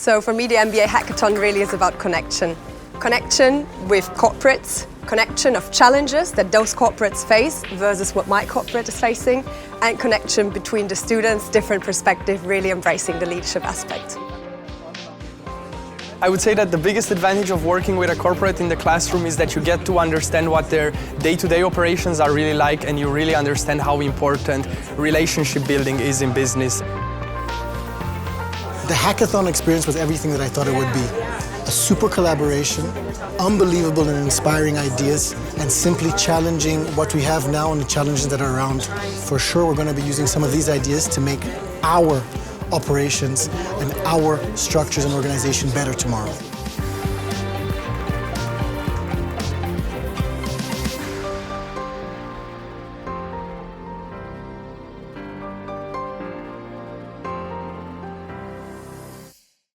So for me, the MBA Hackathon really is about connection. Connection with corporates, connection of challenges that those corporates face versus what my corporate is facing, and connection between the students, different perspective, really embracing the leadership aspect. I would say that the biggest advantage of working with a corporate in the classroom is that you get to understand what their day-to-day operations are really like, and you really understand how important relationship building is in business. The hackathon experience was everything that I thought it would be. A super collaboration, unbelievable and inspiring ideas, and simply challenging what we have now and the challenges that are around. For sure, we're going to be using some of these ideas to make our operations and our structures and organization better tomorrow.